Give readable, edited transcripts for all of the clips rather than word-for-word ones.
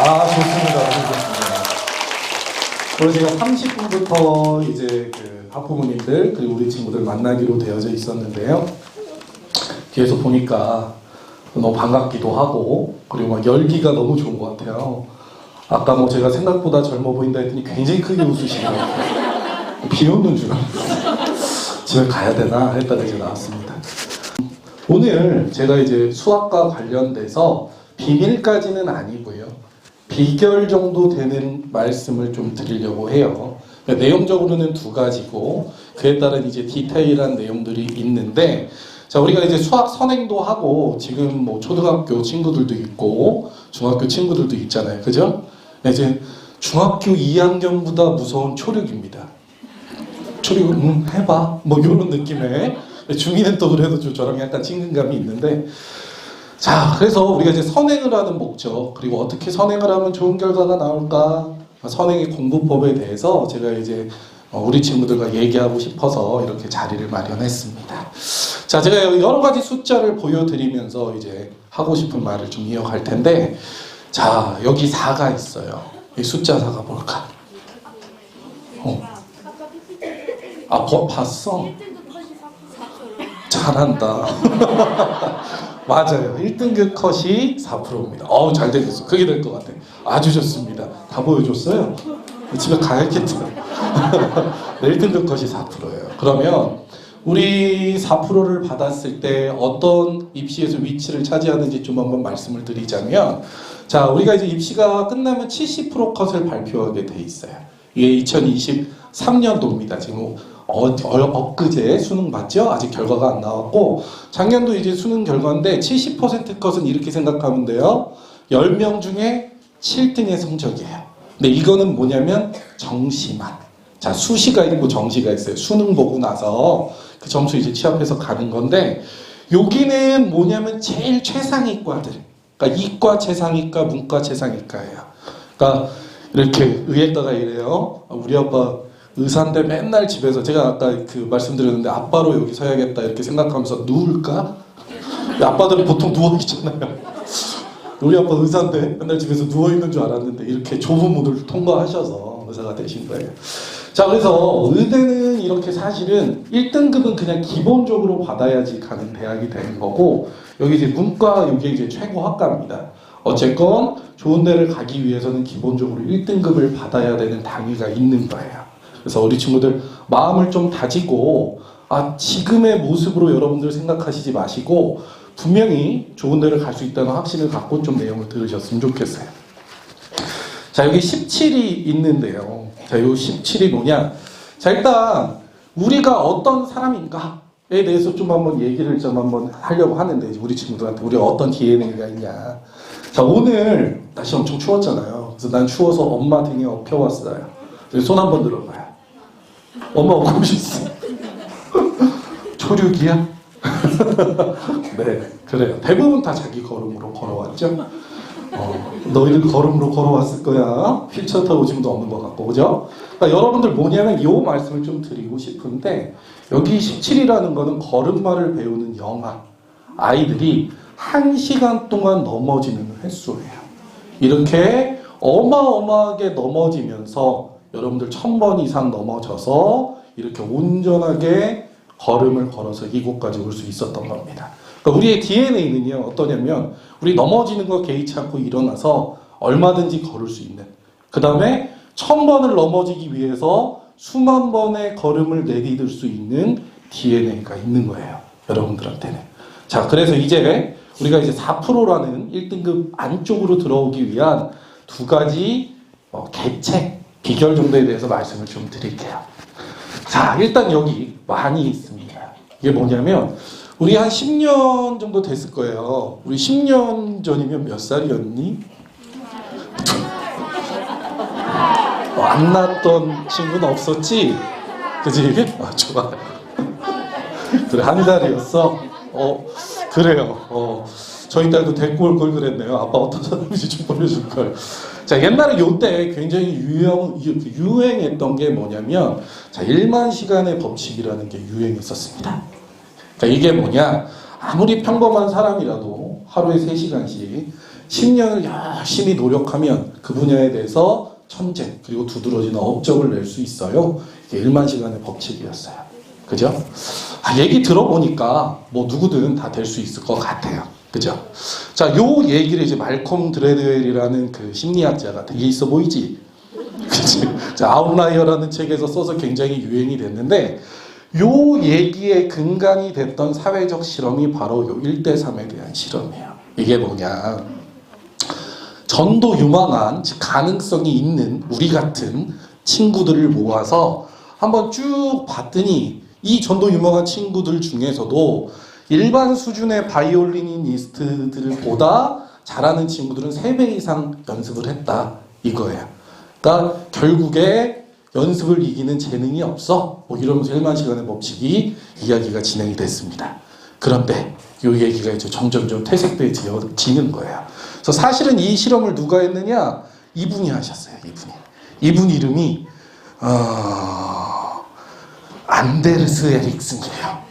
아, 좋습니다. 좋습니다. 그리고 제가 30분부터 이제 그 학부모님들 그리고 우리 친구들 만나기로 되어져 있었는데요. 뒤에서 보니까 너무 반갑기도 하고 그리고 막 열기가 너무 좋은 것 같아요. 아까 뭐 제가 생각보다 젊어 보인다 했더니 굉장히 크게 웃으시네요. 비 오는 줄 알았어요. 집에 가야 되나 했다가 이제 나왔습니다. 오늘 제가 이제 수학과 관련돼서 비밀까지는 아니고요. 비결 정도 되는 말씀을 좀 드리려고 해요. 그러니까 내용적으로는 두 가지고 그에 따른 이제 디테일한 내용들이 있는데 자, 우리가 이제 수학 선행도 하고 지금 뭐 초등학교 친구들도 있고 중학교 친구들도 있잖아요. 그죠? 이제 중학교 2학년보다 무서운 초력입니다. 초력, 해봐. 뭐 이런 느낌의 중2는 또 그래도 좀 저랑 약간 친근감이 있는데 자, 그래서 우리가 이제 선행을 하는 목적 그리고 어떻게 선행을 하면 좋은 결과가 나올까 선행의 공부법에 대해서 제가 이제 우리 친구들과 얘기하고 싶어서 이렇게 자리를 마련했습니다. 자, 제가 여러 가지 숫자를 보여드리면서 이제 하고 싶은 말을 좀 이어갈 텐데 자, 여기 4가 있어요. 이 숫자 4가 뭘까? 봤어? 잘한다. 맞아요. 1등급 컷이 4%입니다. 잘 되겠어. 그게 될 것 같아. 아주 좋습니다. 다 보여줬어요? 집에 가야겠다. 1등급 컷이 4%예요. 그러면 우리 4%를 받았을 때 어떤 입시에서 위치를 차지하는지 좀 한번 말씀을 드리자면 자, 우리가 이제 입시가 끝나면 70% 컷을 발표하게 돼 있어요. 이게 2023년도입니다. 지금 엊그제 수능 봤죠? 아직 결과가 안 나왔고 작년도 이제 수능 결과인데 70% 컷은 이렇게 생각하면 돼요. 10명 중에 7등의 성적이에요. 근데 이거는 뭐냐면 정시만. 자, 수시가 있고 정시가 있어요. 수능 보고 나서 그 점수 이제 취합해서 가는 건데 여기는 뭐냐면 제일 최상위과들. 그러니까 이과 최상위과, 문과 최상위과예요. 그러니까 이렇게 의예과가 이래요. 우리 아빠 의사인데 맨날 집에서 제가 아까 그 말씀드렸는데 아빠로 여기 서야겠다 이렇게 생각하면서 누울까? 아빠들은 보통 누워 있잖아요. 우리 아빠 의사인데 맨날 집에서 누워 있는 줄 알았는데 이렇게 좁은 문을 통과하셔서 의사가 되신 거예요. 자, 그래서 의대는 이렇게 사실은 1등급은 그냥 기본적으로 받아야지 가는 대학이 되는 거고 여기 이제 문과 이게 이제 최고 학과입니다. 어쨌건 좋은 데를 가기 위해서는 기본적으로 1등급을 받아야 되는 단위가 있는 거예요. 그래서 우리 친구들 마음을 좀 다지고 지금의 모습으로 여러분들 생각하시지 마시고 분명히 좋은 데를 갈 수 있다는 확신을 갖고 좀 내용을 들으셨으면 좋겠어요. 자, 여기 17이 있는데요. 자, 이 17이 뭐냐? 자, 일단 우리가 어떤 사람인가에 대해서 좀 한번 얘기를 좀 한번 하려고 하는데 우리 친구들한테 우리가 어떤 DNA가 있냐. 자, 오늘 날씨 엄청 추웠잖아요. 그래서 난 추워서 엄마 등에 엎혀왔어요. 손 한번 들어봐요. 엄마 오고 오셨어. 초륙이야? 네, 그래요. 대부분 다 자기 걸음으로 걸어왔죠. 너희들 걸음으로 걸어왔을 거야. 휠체어 타고 지금도 없는 것 같고, 그죠? 그러니까 여러분들 뭐냐면 이 말씀을 좀 드리고 싶은데 여기 17이라는 거는 걸음마를 배우는 영화. 아이들이 1시간 동안 넘어지는 횟수예요. 이렇게 어마어마하게 넘어지면서 여러분들 1000번 이상 넘어져서 이렇게 온전하게 걸음을 걸어서 이곳까지 올 수 있었던 겁니다. 그러니까 우리의 DNA는요 어떠냐면 우리 넘어지는 거 개의치 않고 일어나서 얼마든지 걸을 수 있는 그 다음에 1000번을 넘어지기 위해서 수만 번의 걸음을 내디딜 수 있는 DNA가 있는 거예요. 여러분들한테는. 자, 그래서 이제 우리가 이제 4%라는 1등급 안쪽으로 들어오기 위한 두 가지 계책 비결 정도에 대해서 말씀을 좀 드릴게요. 자, 일단 여기 많이 있습니다. 이게 뭐냐면 우리 한 10년 정도 됐을 거예요. 우리 10년 전이면 몇 살이었니? 안 낳았던 친구는 없었지? 그지? 좋아요. 그래, 한 살이었어? 그래요. 저희 딸도 데리고 올 걸 그랬네요. 아빠 어떤 사람인지 좀 보여줄 걸. 자, 옛날에 요때 굉장히 유행했던 게 뭐냐면, 자, 1만 시간의 법칙이라는 게 유행했었습니다. 그러니까 이게 뭐냐, 아무리 평범한 사람이라도 하루에 3시간씩 10년을 열심히 노력하면 그 분야에 대해서 천재 그리고 두드러지는 업적을 낼 수 있어요. 이게 1만 시간의 법칙이었어요. 그죠? 얘기 들어보니까 뭐 누구든 다 될 수 있을 것 같아요. 그죠? 자, 요 얘기를 이제 말콤 드레드웰이라는 그 심리학자가 되게 있어 보이지? 그치? 자, 아웃라이어라는 책에서 써서 굉장히 유행이 됐는데 요 얘기의 근간이 됐던 사회적 실험이 바로 요 1대3에 대한 실험이에요. 이게 뭐냐? 전도 유망한, 즉 가능성이 있는 우리 같은 친구들을 모아서 한번 쭉 봤더니 이 전도 유망한 친구들 중에서도 일반 수준의 바이올리니스트들보다 잘하는 친구들은 3배 이상 연습을 했다 이거예요. 그러니까 결국에 연습을 이기는 재능이 없어 뭐 이러면서 1만 시간의 법칙이 이야기가 진행이 됐습니다. 그런데 이 얘기가 이제 점점점 퇴색되어지는 거예요. 그래서 사실은 이 실험을 누가 했느냐? 이분이 하셨어요. 이분 이름이 안데르스 에릭슨이에요.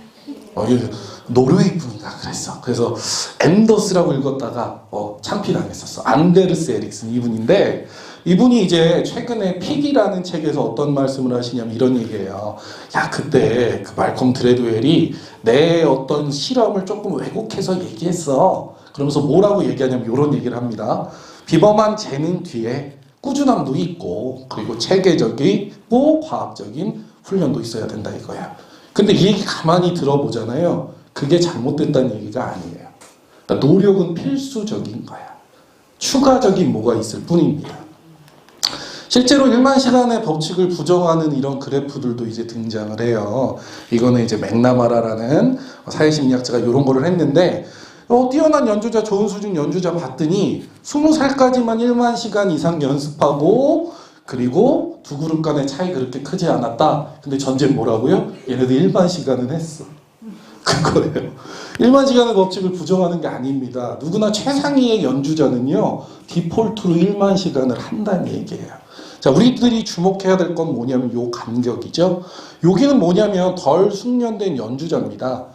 노르웨이 분인가 그랬어. 그래서 앤더스라고 읽었다가 창피당했었어. 안데르스 에릭슨 이분인데 이분이 이제 최근에 픽이라는 책에서 어떤 말씀을 하시냐면 이런 얘기예요. 야, 그때 그 말콤 드레드웰이 내 어떤 실험을 조금 왜곡해서 얘기했어. 그러면서 뭐라고 얘기하냐면 이런 얘기를 합니다. 비범한 재능 뒤에 꾸준함도 있고 그리고 체계적이고 과학적인 훈련도 있어야 된다 이거야. 근데 이 얘기 가만히 들어보잖아요. 그게 잘못됐다는 얘기가 아니에요. 그러니까 노력은 필수적인 거야. 추가적인 뭐가 있을 뿐입니다. 실제로 1만 시간의 법칙을 부정하는 이런 그래프들도 이제 등장을 해요. 이거는 이제 맥나마라라는 사회심리학자가 이런 거를 했는데 뛰어난 연주자, 좋은 수준 연주자 봤더니 20살까지만 1만 시간 이상 연습하고 그리고 두 그룹 간의 차이 그렇게 크지 않았다. 근데 전제는 뭐라고요? 얘네들 1만 시간은 했어. 그거예요. 1만 시간의 법칙을 부정하는 게 아닙니다. 누구나 최상위의 연주자는요, 디폴트로 1만 시간을 한다는 얘기예요. 자, 우리들이 주목해야 될 건 뭐냐면 요 간격이죠. 여기는 뭐냐면 덜 숙련된 연주자입니다.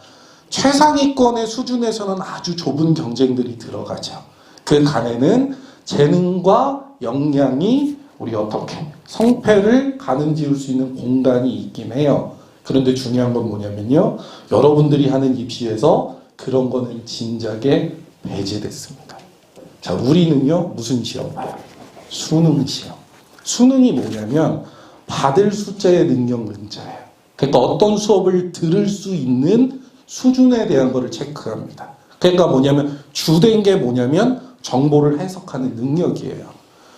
최상위권의 수준에서는 아주 좁은 경쟁들이 들어가죠. 그 간에는 재능과 역량이 우리 어떻게 성패를 가늠지을 수 있는 공간이 있긴 해요. 그런데 중요한 건 뭐냐면요. 여러분들이 하는 입시에서 그런 거는 진작에 배제됐습니다. 자, 우리는요. 무슨 시험 봐요? 수능 시험. 수능이 뭐냐면 받을 숫자의 능력 문제예요. 그러니까 어떤 수업을 들을 수 있는 수준에 대한 거를 체크합니다. 그러니까 뭐냐면 주된 게 뭐냐면 정보를 해석하는 능력이에요.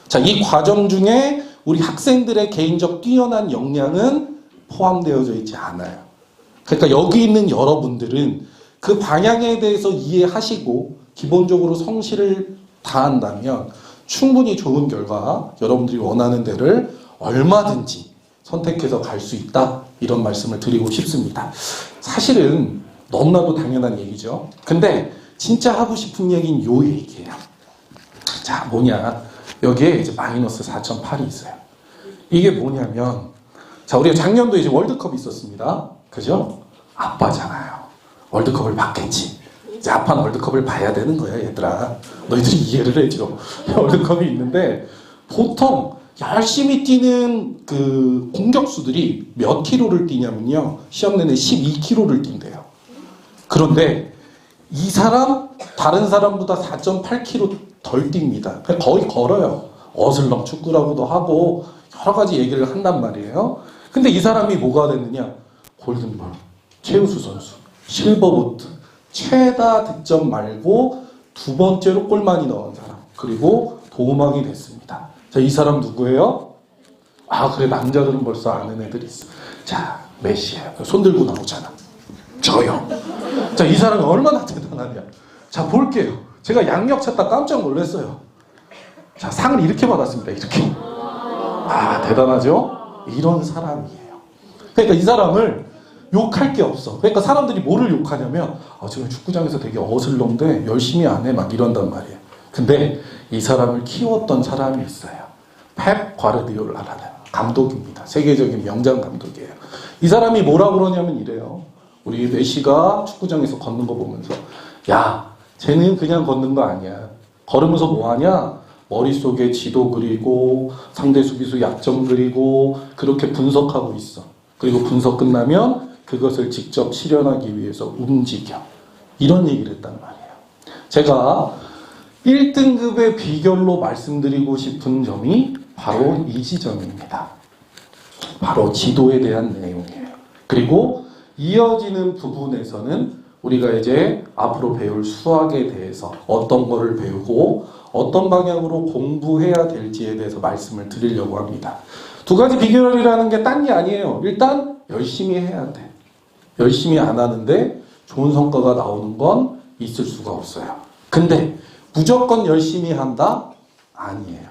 자, 이 과정 중에 우리 학생들의 개인적 뛰어난 역량은 포함되어져 있지 않아요. 그러니까 여기 있는 여러분들은 그 방향에 대해서 이해하시고 기본적으로 성실을 다한다면 충분히 좋은 결과, 여러분들이 원하는 데를 얼마든지 선택해서 갈 수 있다. 이런 말씀을 드리고 싶습니다. 사실은 너무나도 당연한 얘기죠. 근데 진짜 하고 싶은 얘기는 요 얘기예요. 자, 뭐냐. 여기에 이제 마이너스 4.8이 있어요. 이게 뭐냐면, 자, 우리가 작년도 이제 월드컵이 있었습니다. 그죠? 아빠잖아요. 월드컵을 봤겠지. 이제 아빠는 월드컵을 봐야 되는 거야, 얘들아. 너희들이 이해를 해줘. 월드컵이 있는데, 보통 열심히 뛰는 그 공격수들이 몇 킬로를 뛰냐면요. 시험 내내 12킬로를 뛴대요. 그런데 이 사람, 다른 사람보다 4.8km 덜 뜁니다. 거의 걸어요. 어슬렁 축구라고도 하고 여러 가지 얘기를 한단 말이에요. 근데 이 사람이 뭐가 됐느냐? 골든볼, 최우수 선수, 실버보트, 최다 득점 말고 두 번째로 골 많이 넣은 사람, 그리고 도움왕이 됐습니다. 자, 이 사람 누구예요? 아, 그래, 남자들은 벌써 아는 애들이 있어. 자, 메시예요. 손 들고 나오잖아. 저요. 자, 이 사람이 얼마나 대단하냐. 자, 볼게요. 제가 양력 찾다 깜짝 놀랐어요. 자, 상을 이렇게 받았습니다. 이렇게. 아, 대단하죠? 이런 사람이에요. 그러니까 이 사람을 욕할 게 없어. 그러니까 사람들이 뭐를 욕하냐면, 지금 축구장에서 되게 어슬렁대, 열심히 안 해, 막 이런단 말이에요. 근데 이 사람을 키웠던 사람이 있어요. 펩 과르디올라라는 감독입니다. 세계적인 명장 감독이에요. 이 사람이 뭐라 그러냐면 이래요. 우리 메시가 축구장에서 걷는 거 보면서, 야, 쟤는 그냥 걷는 거 아니야. 걸으면서 뭐 하냐? 머릿속에 지도 그리고 상대 수비수 약점 그리고 그렇게 분석하고 있어. 그리고 분석 끝나면 그것을 직접 실현하기 위해서 움직여. 이런 얘기를 했단 말이에요. 제가 1등급의 비결로 말씀드리고 싶은 점이 바로 이 지점입니다. 바로 지도에 대한 내용이에요. 그리고 이어지는 부분에서는 우리가 이제 앞으로 배울 수학에 대해서 어떤 거를 배우고 어떤 방향으로 공부해야 될지에 대해서 말씀을 드리려고 합니다. 두 가지 비결이라는 게 딴 게 아니에요. 일단 열심히 해야 돼. 열심히 안 하는데 좋은 성과가 나오는 건 있을 수가 없어요. 근데 무조건 열심히 한다? 아니에요.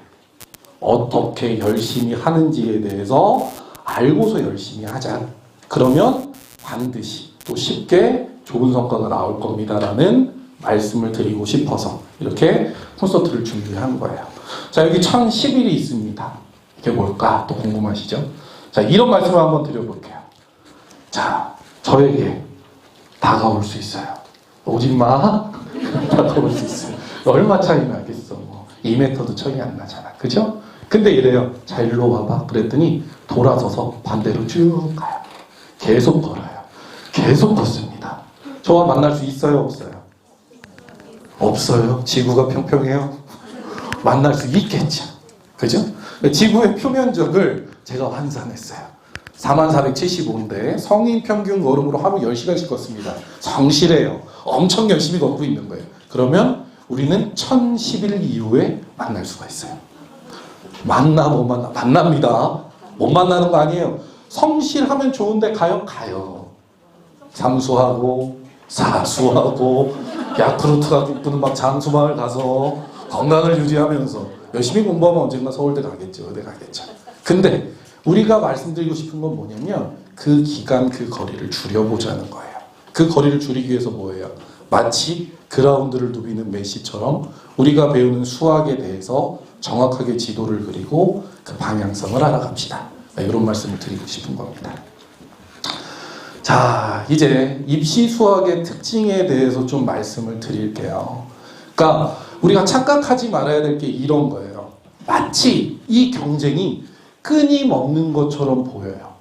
어떻게 열심히 하는지에 대해서 알고서 열심히 하자. 그러면 반드시 또 쉽게 좋은 성과가 나올 겁니다라는 말씀을 드리고 싶어서 이렇게 콘서트를 준비한 거예요. 자, 여기 1011이 있습니다. 이게 뭘까? 또 궁금하시죠? 자, 이런 말씀을 한번 드려볼게요. 자, 저에게 다가올 수 있어요. 오지 마. 다가올 수 있어요. 얼마 차이 나겠어. 뭐 2m도 차이 안 나잖아. 그죠? 근데 이래요. 자, 일로 와봐. 그랬더니 돌아서서 반대로 쭉 가요. 계속 걸어요. 계속 걷습니다. 저와 만날 수 있어요? 없어요? 없어요. 지구가 평평해요. 만날 수 있겠죠. 그죠? 지구의 표면적을 제가 환산했어요. 4475인데 성인 평균 걸음으로 하루 10시간씩 걷습니다. 성실해요. 엄청 열심히 걷고 있는 거예요. 그러면 우리는 1011 이후에 만날 수가 있어요. 만나 못 만나? 만납니다. 못 만나는 거 아니에요. 성실하면 좋은데 가요? 가요. 삼수하고 사수하고 야쿠르트 갖고는 막 장수마을 가서 건강을 유지하면서 열심히 공부하면 언젠가 서울대 가겠죠. 의대 가겠죠. 근데 우리가 말씀드리고 싶은 건 뭐냐면 그 기간 그 거리를 줄여보자는 거예요. 그 거리를 줄이기 위해서 뭐예요? 마치 그라운드를 누비는 메시처럼 우리가 배우는 수학에 대해서 정확하게 지도를 그리고 그 방향성을 알아갑시다. 이런 말씀을 드리고 싶은 겁니다. 자, 이제 입시 수학의 특징에 대해서 좀 말씀을 드릴게요. 그러니까 우리가 착각하지 말아야 될 게 이런 거예요. 마치 이 경쟁이 끊임없는 것처럼 보여요.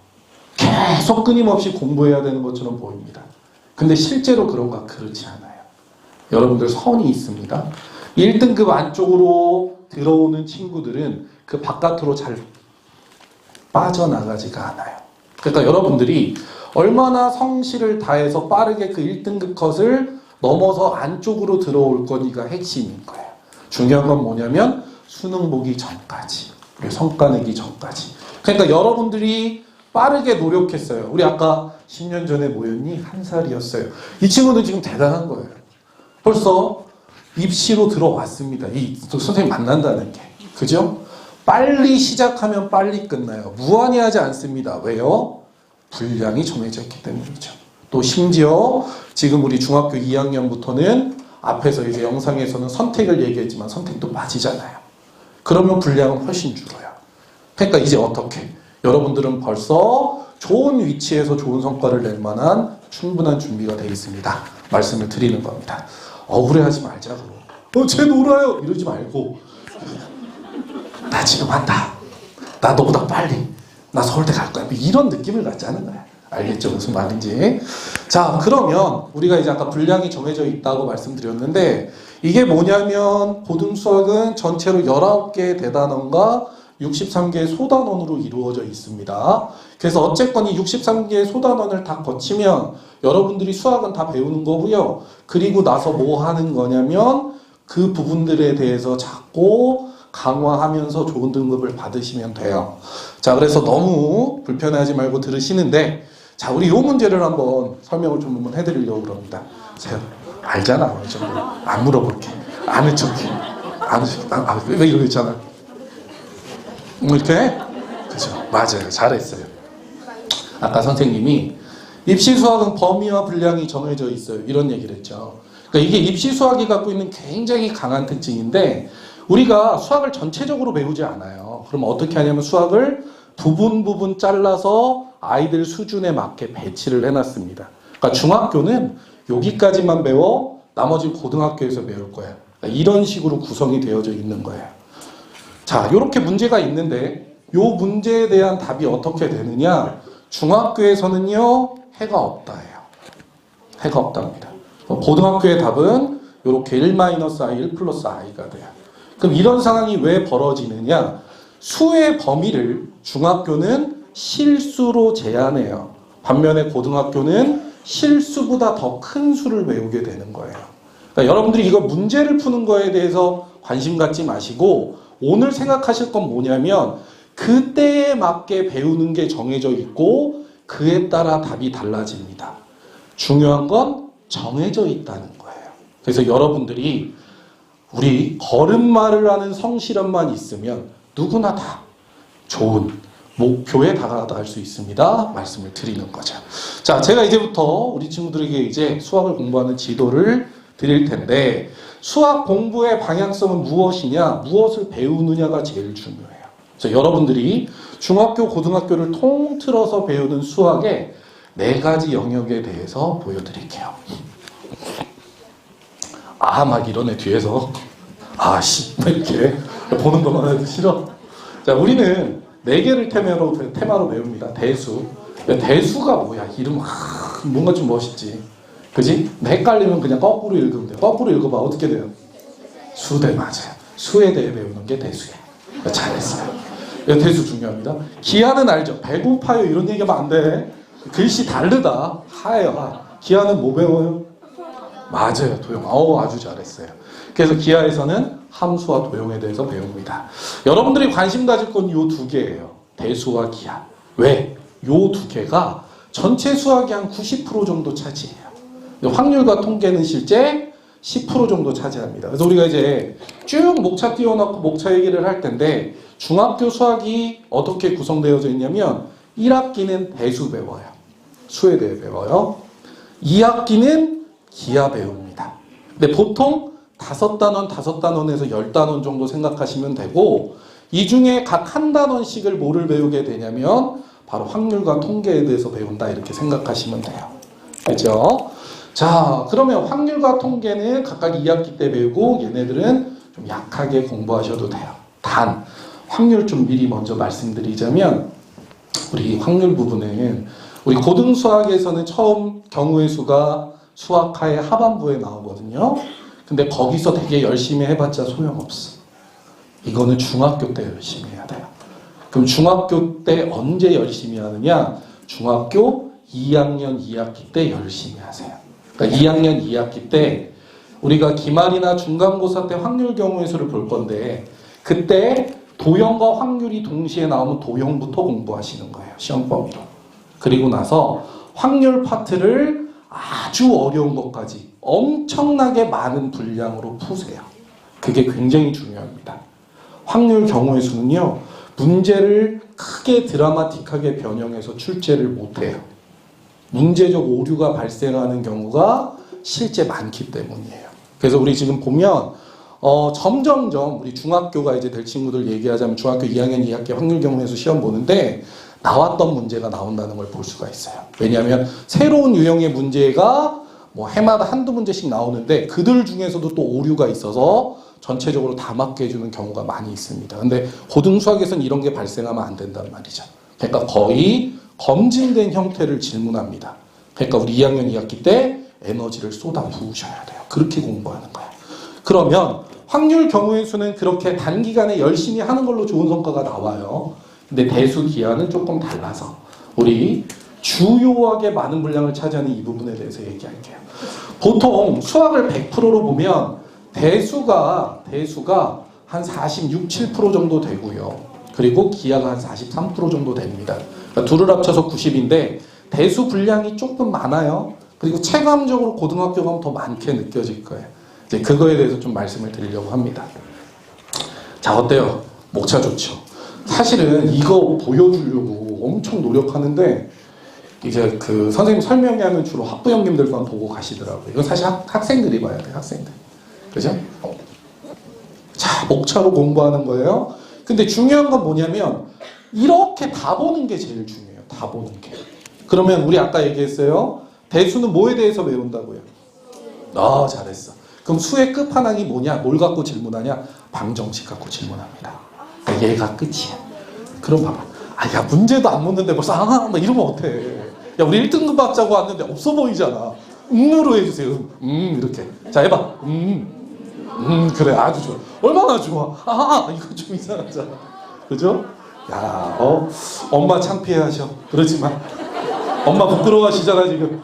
계속 끊임없이 공부해야 되는 것처럼 보입니다. 근데 실제로 그런가? 그렇지 않아요. 여러분들 선이 있습니다. 1등급 안쪽으로 들어오는 친구들은 그 바깥으로 잘 빠져나가지가 않아요. 그러니까 여러분들이 얼마나 성실을 다해서 빠르게 그 1등급 컷을 넘어서 안쪽으로 들어올 거니가 핵심인 거예요. 중요한 건 뭐냐면 수능 보기 전까지, 우리 성과 내기 전까지. 그러니까 여러분들이 빠르게 노력했어요. 우리 아까 10년 전에 모였니? 1살이었어요. 이 친구는 지금 대단한 거예요. 벌써 입시로 들어왔습니다. 이 선생님 만난다는 게. 그죠? 빨리 시작하면 빨리 끝나요. 무한히 하지 않습니다. 왜요? 분량이 정해져 있기 때문이죠. 또 심지어 지금 우리 중학교 2학년부터는 앞에서 이제 영상에서는 선택을 얘기했지만 선택도 빠지잖아요. 그러면 분량은 훨씬 줄어요. 그러니까 이제 어떻게? 여러분들은 벌써 좋은 위치에서 좋은 성과를 낼 만한 충분한 준비가 되어 있습니다. 말씀을 드리는 겁니다. 억울해하지 말자고. 쟤 놀아요. 이러지 말고 나 지금 한다. 나 너보다 빨리. 나 서울대 갈 거야. 이런 느낌을 갖자는 거야. 알겠죠? 무슨 말인지. 자, 그러면 우리가 이제 아까 분량이 정해져 있다고 말씀드렸는데 이게 뭐냐면 고등수학은 전체로 19개의 대단원과 63개의 소단원으로 이루어져 있습니다. 그래서 어쨌건 이 63개의 소단원을 다 거치면 여러분들이 수학은 다 배우는 거고요. 그리고 나서 뭐 하는 거냐면 그 부분들에 대해서 자꾸 강화하면서 좋은 등급을 받으시면 돼요. 자, 그래서 너무 불편해하지 말고 들으시는데, 자, 우리 요 문제를 한번 설명을 좀 한번 해드리려고 그럽니다. 제가 알잖아, 어느 정도. 안 물어볼게. 아는 척해. 아는 척. 왜 이러고 있잖아. 이렇게? 그죠? 맞아요. 잘했어요. 아까 선생님이 입시 수학은 범위와 분량이 정해져 있어요. 이런 얘기를 했죠. 그러니까 이게 입시 수학이 갖고 있는 굉장히 강한 특징인데, 우리가 수학을 전체적으로 배우지 않아요. 그럼 어떻게 하냐면 수학을 부분 잘라서 아이들 수준에 맞게 배치를 해놨습니다. 그러니까 중학교는 여기까지만 배워, 나머지 고등학교에서 배울 거야. 이런 식으로 구성이 되어져 있는 거예요. 자, 이렇게 문제가 있는데 이 문제에 대한 답이 어떻게 되느냐? 중학교에서는요, 해가 없다예요. 해가 없답니다. 고등학교의 답은 이렇게 1-i, 1 플러스 i가 돼요. 그럼 이런 상황이 왜 벌어지느냐? 수의 범위를 중학교는 실수로 제한해요. 반면에 고등학교는 실수보다 더 큰 수를 외우게 되는 거예요. 그러니까 여러분들이 이거 문제를 푸는 거에 대해서 관심 갖지 마시고 오늘 생각하실 건 뭐냐면 그때에 맞게 배우는 게 정해져 있고 그에 따라 답이 달라집니다. 중요한 건 정해져 있다는 거예요. 그래서 여러분들이 우리 걸음마를 하는 성실함만 있으면 누구나 다 좋은 목표에 다가갈 수 있습니다. 말씀을 드리는 거죠. 자, 제가 이제부터 우리 친구들에게 이제 수학을 공부하는 지도를 드릴 텐데 수학 공부의 방향성은 무엇이냐, 무엇을 배우느냐가 제일 중요해요. 그래서 여러분들이 중학교, 고등학교를 통틀어서 배우는 수학의 4가지 영역에 대해서 보여드릴게요. 막 이러네 뒤에서. 이렇게 보는 것만 해도 싫어. 자, 우리는 4개를 테마로 배웁니다. 대수. 대수가 뭐야? 이름 뭔가 좀 멋있지. 그지? 헷갈리면 그냥 거꾸로 읽으면 돼요. 거꾸로 읽어봐. 어떻게 돼요? 수대 맞아요. 수에 대해 배우는 게 대수예요. 잘했어요. 대수 중요합니다. 기하는 알죠? 배고파요 이런 얘기하면 안 돼. 글씨 다르다. 하예요. 기하는 뭐 배워요? 맞아요. 도형. 아주 잘했어요. 그래서 기하에서는 함수와 도형에 대해서 배웁니다. 여러분들이 관심 가질 건 이 2개예요. 대수와 기하. 왜? 이 2개가 전체 수학이 한 90% 정도 차지해요. 확률과 통계는 실제 10% 정도 차지합니다. 그래서 우리가 이제 쭉 목차 띄워놓고 목차 얘기를 할 텐데 중학교 수학이 어떻게 구성되어져 있냐면 1학기는 대수 배워요. 수에 대해 배워요. 2학기는 기하 배웁니다. 근데 보통 5단원에서 10단원 정도 생각하시면 되고 이 중에 각 한 단원씩을 뭐를 배우게 되냐면 바로 확률과 통계에 대해서 배운다 이렇게 생각하시면 돼요. 그렇죠? 자, 그러면 확률과 통계는 각각 2학기 때 배우고 얘네들은 좀 약하게 공부하셔도 돼요. 단 확률 좀 미리 먼저 말씀드리자면 우리 확률 부분은 우리 고등수학에서는 처음 경우의 수가 수학하의 하반부에 나오거든요. 근데 거기서 되게 열심히 해봤자 소용없어. 이거는 중학교 때 열심히 해야 돼요. 그럼 중학교 때 언제 열심히 하느냐? 중학교 2학년 2학기 때 열심히 하세요. 그러니까 2학년 2학기 때 우리가 기말이나 중간고사 때 확률 경우의 수를 볼 건데 그때 도형과 확률이 동시에 나오면 도형부터 공부하시는 거예요. 시험 범위로. 그리고 나서 확률 파트를 아주 어려운 것까지 엄청나게 많은 분량으로 푸세요. 그게 굉장히 중요합니다. 확률 경우의 수는요. 문제를 크게 드라마틱하게 변형해서 출제를 못해요. 문제적 오류가 발생하는 경우가 실제 많기 때문이에요. 그래서 우리 지금 보면 점점점 우리 중학교가 이제 될 친구들 얘기하자면 중학교 2학년 2학기 확률 경우의 수 시험 보는데 나왔던 문제가 나온다는 걸 볼 수가 있어요. 왜냐하면 새로운 유형의 문제가 뭐 해마다 한두 문제씩 나오는데 그들 중에서도 또 오류가 있어서 전체적으로 다 맞게 해주는 경우가 많이 있습니다. 근데 고등수학에서는 이런 게 발생하면 안 된단 말이죠. 그러니까 거의 검증된 형태를 질문합니다. 그러니까 우리 2학년 2학기 때 에너지를 쏟아 부으셔야 돼요. 그렇게 공부하는 거예요. 그러면 확률 경우의 수는 그렇게 단기간에 열심히 하는 걸로 좋은 성과가 나와요. 근데 대수 기하는 조금 달라서 우리 주요하게 많은 분량을 차지하는 이 부분에 대해서 얘기할게요. 보통 수학을 100%로 보면 대수가 한 46, 7% 정도 되고요. 그리고 기하가 한 43% 정도 됩니다. 그러니까 둘을 합쳐서 90인데 대수 분량이 조금 많아요. 그리고 체감적으로 고등학교 가면 더 많게 느껴질 거예요. 이제 그거에 대해서 좀 말씀을 드리려고 합니다. 자, 어때요? 목차 좋죠? 사실은 이거 보여주려고 엄청 노력하는데 이제 그 선생님 설명회하면 주로 학부형님들만 보고 가시더라고요. 이건 사실 학생들이 봐야 돼요. 학생들. 그죠? 자, 목차로 공부하는 거예요. 근데 중요한 건 뭐냐면 이렇게 다 보는 게 제일 중요해요. 다 보는 게. 그러면 우리 아까 얘기했어요. 대수는 뭐에 대해서 배운다고요? 잘했어. 그럼 수의 끝판왕이 뭐냐? 뭘 갖고 질문하냐? 방정식 갖고 질문합니다. 그러니까 얘가 끝이야. 그럼 봐봐. 야 문제도 안 묻는데 벌써 막 이러면 어떡해. 야 우리 1등급 받자고 왔는데 없어 보이잖아. 음으로 해주세요. 이렇게. 자 해봐. 그래 아주 좋아. 얼마나 좋아. 이거 좀 이상하잖아. 그죠? 야 엄마 창피해하셔. 그러지만 엄마 부끄러워하시잖아 지금.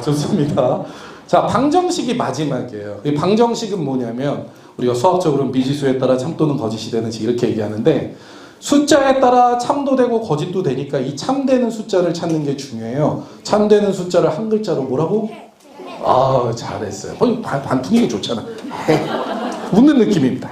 좋습니다. 자 방정식이 마지막이에요. 이 방정식은 뭐냐면 우리가 수학적으로는 미지수에 따라 참 또는 거짓이 되는지 이렇게 얘기하는데 숫자에 따라 참도 되고 거짓도 되니까 이 참되는 숫자를 찾는 게 중요해요. 참되는 숫자를 한 글자로 뭐라고? 잘했어요. 반풍이 좋잖아. 웃는 느낌입니다.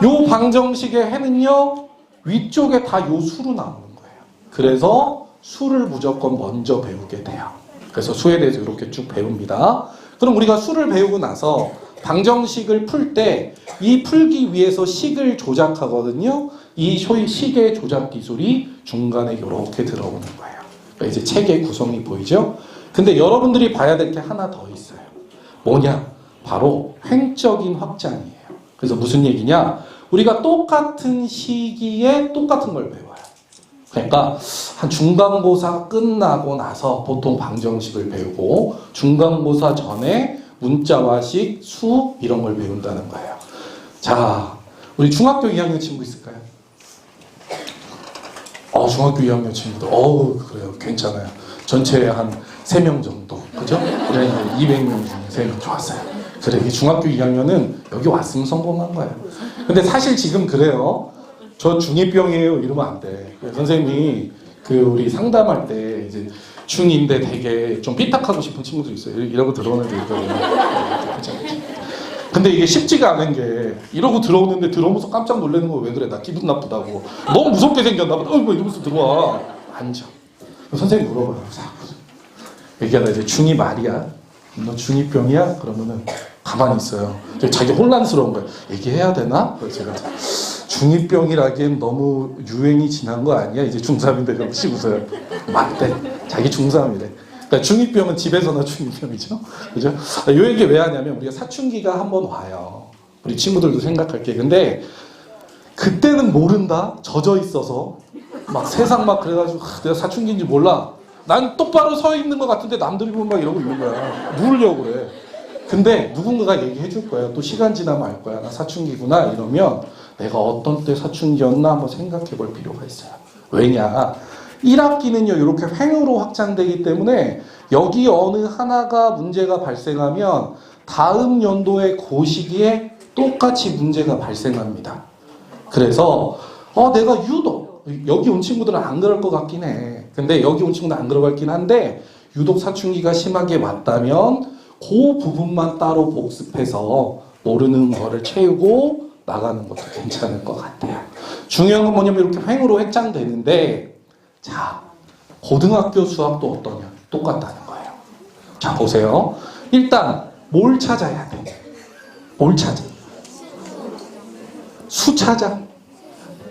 요 방정식의 해는요 위쪽에 다 요 수로 나오는 거예요. 그래서 수를 무조건 먼저 배우게 돼요. 그래서 수에 대해서 이렇게 쭉 배웁니다. 그럼 우리가 수를 배우고 나서 방정식을 풀 때 이 풀기 위해서 식을 조작하거든요. 이 식의 조작 기술이 중간에 이렇게 들어오는 거예요. 그러니까 이제 책의 구성이 보이죠? 근데 여러분들이 봐야 될 게 하나 더 있어요. 뭐냐? 바로 횡적인 확장이에요. 그래서 무슨 얘기냐? 우리가 똑같은 시기에 똑같은 걸 배워요. 그러니까 한 중간고사 끝나고 나서 보통 방정식을 배우고 중간고사 전에 문자와식, 수 이런 걸 배운다는 거예요. 자, 우리 중학교 2학년 친구 있을까요? 중학교 2학년 친구들. 그래요. 괜찮아요. 전체에 한 3명 정도. 그죠? 그래, 200명 중에 3명 좋았어요. 그래, 이 중학교 2학년은 여기 왔으면 성공한 거예요. 근데 사실 지금 그래요. 저 중2병이에요. 이러면 안 돼. 선생님이 우리 상담할 때 이제 중2인데 되게 좀 삐딱하고 싶은 친구들 있어요. 이러고 들어오는 데 있거든요. 근데 이게 쉽지가 않은 게 이러고 들어오는데 들어오면서 깜짝 놀라는 거 왜 그래? 나 기분 나쁘다고. 너무 무섭게 생겼나 보다. 뭐 이러면서 들어와. 앉아. 선생님 물어봐요. 얘기하다 이제 중2 말이야. 너 중2병이야? 그러면은 가만히 있어요. 자기 혼란스러운 거예요. 얘기해야 되나? 그래서 제가 중2병이라기엔 너무 유행이 지난 거 아니야? 이제 중3인데 그러시 웃어요. 맞대. 자기 중3이래. 그러니까 중2병은 집에서나 중2병이죠. 그죠? 이 얘기 왜 하냐면 우리가 사춘기가 한번 와요. 우리 친구들도 생각할게. 근데 그때는 모른다. 젖어 있어서 막 세상 막 그래가지고 내가 사춘기인지 몰라. 난 똑바로 서 있는 것 같은데 남들이 보면 막 이러고 있는 거야. 누우려고 그래. 근데 누군가가 얘기해 줄 거야. 또 시간 지나면 알 거야. 나 사춘기구나. 이러면 내가 어떤 때 사춘기였나 한번 생각해 볼 필요가 있어요. 왜냐? 1학기는요, 이렇게 횡으로 확장되기 때문에 여기 어느 하나가 문제가 발생하면 다음 연도의 그 시기에 똑같이 문제가 발생합니다. 그래서 내가 유독 여기 온 친구들은 안 그럴 것 같긴 해. 근데 여기 온 친구는 안 그럴 것 같긴 한데 유독 사춘기가 심하게 왔다면 그 부분만 따로 복습해서 모르는 거를 채우고 나가는 것도 괜찮을 것 같아요. 중요한 건 뭐냐면 이렇게 횡으로 확장되는데 자, 고등학교 수학도 어떠냐? 똑같다는 거예요. 자, 보세요. 일단 뭘 찾아야 돼? 뭘 찾아? 수 찾아?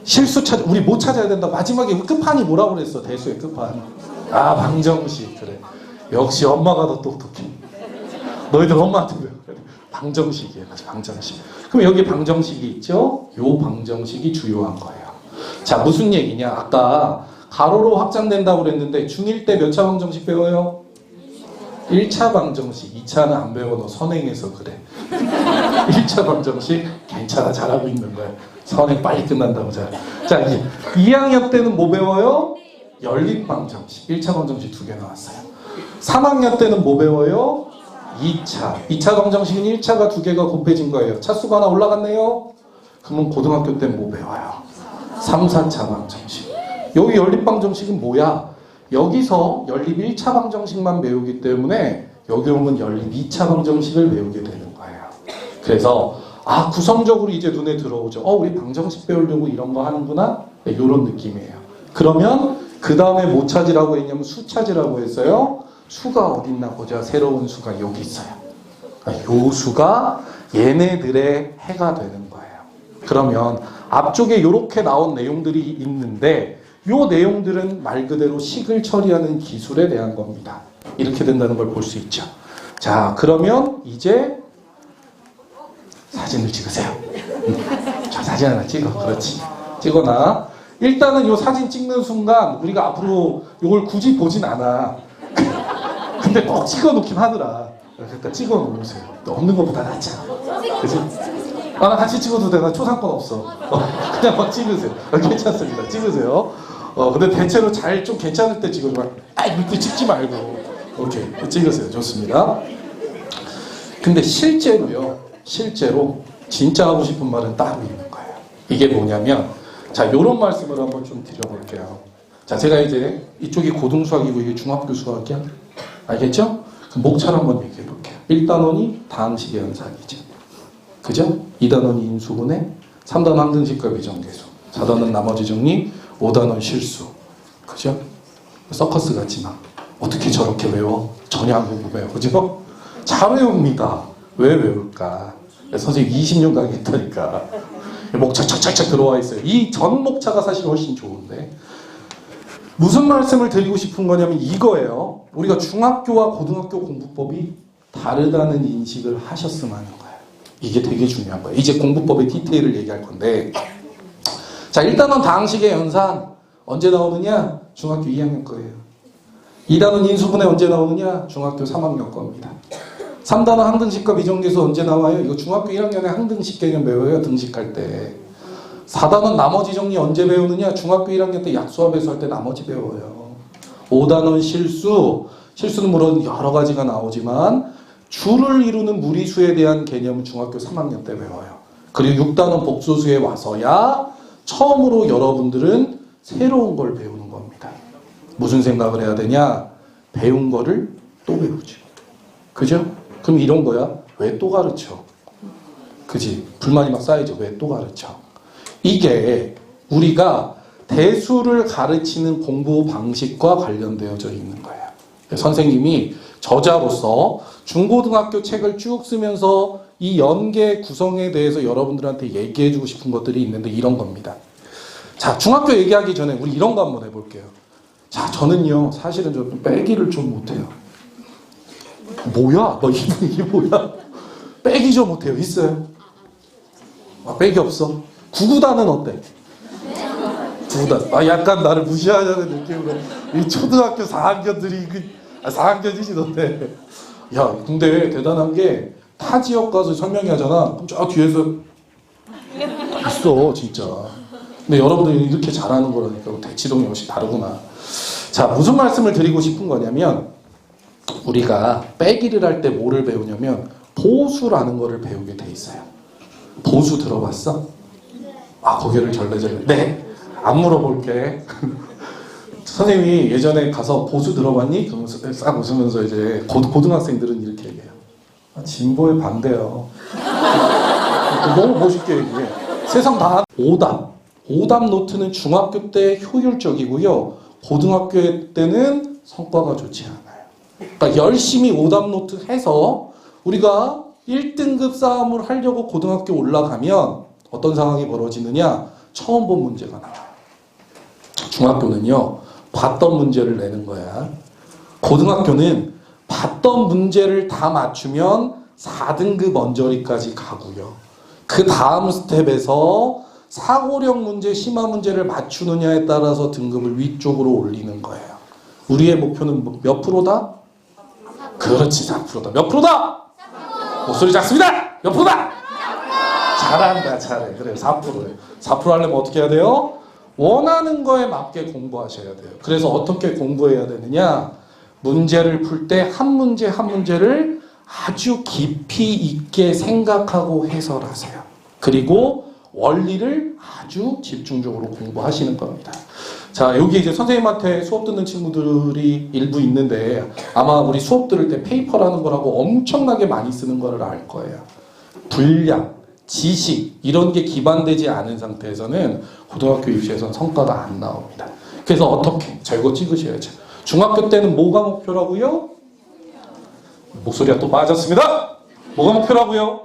실수 찾아? 우리 뭐 찾아야 된다? 마지막에 끝판이 뭐라고 그랬어? 대수의 끝판. 방정식. 그래. 역시 엄마가 더 똑똑해. 너희들 엄마한테 왜 그래? 방정식이에요. 방정식. 그럼 여기 방정식이 있죠? 요 방정식이 주요한 거예요. 자, 무슨 얘기냐? 아까 가로로 확장된다고 그랬는데 중1 때 몇 차 방정식 배워요? 1차 방정식. 2차는 안 배워. 너 선행해서 그래. 1차 방정식 괜찮아. 잘하고 있는 거야. 선행 빨리 끝난다고 잘. 자, 이제 2학년 때는 뭐 배워요? 연립 방정식. 1차 방정식 2개 나왔어요. 3학년 때는 뭐 배워요? 2차 방정식은 1차가 2개가 곱해진 거예요. 차수가 하나 올라갔네요? 그러면 고등학교 때는 뭐 배워요? 3, 4차 방정식. 여기 연립 방정식은 뭐야? 여기서 연립 1차 방정식만 배우기 때문에 여기 오면 연립 2차 방정식을 배우게 되는 거예요. 그래서 구성적으로 이제 눈에 들어오죠. 우리 방정식 배우려고 이런 거 하는구나? 네, 이런 느낌이에요. 그러면 그 다음에 뭐 찾으라고 했냐면 수 찾으라고 했어요. 수가 어딨나 보자. 새로운 수가 여기 있어요. 요 수가 얘네들의 해가 되는 거예요. 그러면 앞쪽에 이렇게 나온 내용들이 있는데 요 내용들은 말 그대로 식을 처리하는 기술에 대한 겁니다. 이렇게 된다는 걸 볼 수 있죠. 자, 그러면 이제 사진을 찍으세요. 자, 사진 하나 찍어. 그렇지. 찍어놔. 일단은 이 사진 찍는 순간 우리가 앞으로 이걸 굳이 보진 않아. 근데 꼭 찍어놓긴 하더라. 그러니까 찍어놓으세요. 없는 것보다 낫잖아. 그치? 나 같이 찍어도 돼. 나 초상권 없어. 그냥 막 찍으세요. 괜찮습니다. 찍으세요. 근데 대체로 잘 좀 괜찮을 때 찍어줘. 이렇게 찍지 말고. 오케이. 찍으세요. 좋습니다. 근데 실제로 진짜 하고 싶은 말은 따로 있는 거예요. 이게 뭐냐면, 자, 요런 말씀을 한번 좀 드려볼게요. 자, 제가 이제 이쪽이 고등수학이고 이게 중학교 수학이야. 알겠죠? 그 목차를 한번 얘기해 볼게요. 1단원이 다항식의 연산이죠. 그죠? 2단원이 인수분해, 3단원 항등식과 비정계수, 4단원 나머지 정리, 5단원 실수. 그죠? 서커스 같지만 어떻게 저렇게 외워? 전혀 안 궁금해요. 그죠? 잘 외웁니다. 왜 외울까? 선생님 20년 강의했다니까. 목차 착착착 들어와 있어요. 이 전 목차가 사실 훨씬 좋은데. 무슨 말씀을 드리고 싶은 거냐면 이거예요. 우리가 중학교와 고등학교 공부법이 다르다는 인식을 하셨으면 하는 거예요. 이게 되게 중요한 거예요. 이제 공부법의 디테일을 얘기할 건데, 자, 일단은 다항식의 연산 언제 나오느냐? 중학교 2학년 거예요. 2단원 인수분해 언제 나오느냐? 중학교 3학년 겁니다. 3단원 항등식과 비정계수 언제 나와요? 이거 중학교 1학년에 항등식 개념 배워요. 등식할 때. 4단원 나머지 정리 언제 배우느냐? 중학교 1학년 때 약수합에서 할 때 나머지 배워요. 5단원 실수는 물론 여러 가지가 나오지만 줄을 이루는 무리수에 대한 개념은 중학교 3학년 때 배워요. 그리고 6단원 복소수에 와서야 처음으로 여러분들은 새로운 걸 배우는 겁니다. 무슨 생각을 해야 되냐? 배운 거를 또 배우죠. 그죠? 그럼 이런 거야. 왜 또 가르쳐? 그지? 불만이 막 쌓이죠. 왜 또 가르쳐? 이게 우리가 대수를 가르치는 공부 방식과 관련되어져 있는 거예요. 선생님이 저자로서 중고등학교 책을 쭉 쓰면서 이 연계 구성에 대해서 여러분들한테 얘기해주고 싶은 것들이 있는데 이런 겁니다. 자, 중학교 얘기하기 전에 우리 이런 거 한번 해볼게요. 자, 저는요 사실은 좀 빼기를 좀 못해요. 뭐야? 너 이게 뭐야? 빼기 좀 못해요. 있어요? 빼기 없어? 구구단은 어때? 구구단. 약간 나를 무시하자는 느낌으로 이 초등학교 4학년들이 4학년이지 너네. 야, 근데 대단한 게 타 지역 가서 설명회 하잖아. 그럼 저 뒤에서 있어 진짜. 근데 여러분들이 이렇게 잘하는 거라니까. 대치동이 역시 다르구나. 자, 무슨 말씀을 드리고 싶은 거냐면 우리가 빼기를 할 때 뭐를 배우냐면 보수라는 거를 배우게 돼 있어요. 보수 들어봤어? 고개를 절레절레. 네, 안 물어볼게. 선생님이 예전에 가서 보수 들어봤니? 그러면서 싹 웃으면서 이제 고등학생들은 이렇게 얘기해요. 진보에 반대요. 너무 멋있게 얘기해. 세상 다 오답 노트는 중학교 때 효율적이고요. 고등학교 때는 성과가 좋지 않아요. 그러니까 열심히 오답 노트 해서 우리가 1등급 싸움을 하려고 고등학교 올라가면 어떤 상황이 벌어지느냐? 처음 본 문제가 나와요. 중학교는요, 봤던 문제를 내는 거야. 고등학교는 봤던 문제를 다 맞추면 4등급 언저리까지 가고요. 그 다음 스텝에서 사고력 문제, 심화 문제를 맞추느냐에 따라서 등급을 위쪽으로 올리는 거예요. 우리의 목표는 몇 프로다? 그렇지, 4%다. 몇 프로다? 목소리 작습니다. 몇 프로다? 잘한다, 잘해. 그래요, 4%예요. 4% 하려면 어떻게 해야 돼요? 원하는 거에 맞게 공부하셔야 돼요. 그래서 어떻게 공부해야 되느냐? 문제를 풀 때 한 문제 한 문제를 아주 깊이 있게 생각하고 해설하세요. 그리고 원리를 아주 집중적으로 공부하시는 겁니다. 자, 여기 이제 선생님한테 수업 듣는 친구들이 일부 있는데 아마 우리 수업 들을 때 페이퍼라는 거라고 엄청나게 많이 쓰는 거를 알 거예요. 분량, 지식 이런 게 기반되지 않은 상태에서는 고등학교 입시에서는 성과가 안 나옵니다. 그래서 어떻게? 자, 이거 찍으셔야죠. 중학교 때는 뭐가 목표라고요? 목소리가 또 빠졌습니다. 뭐가 목표라고요?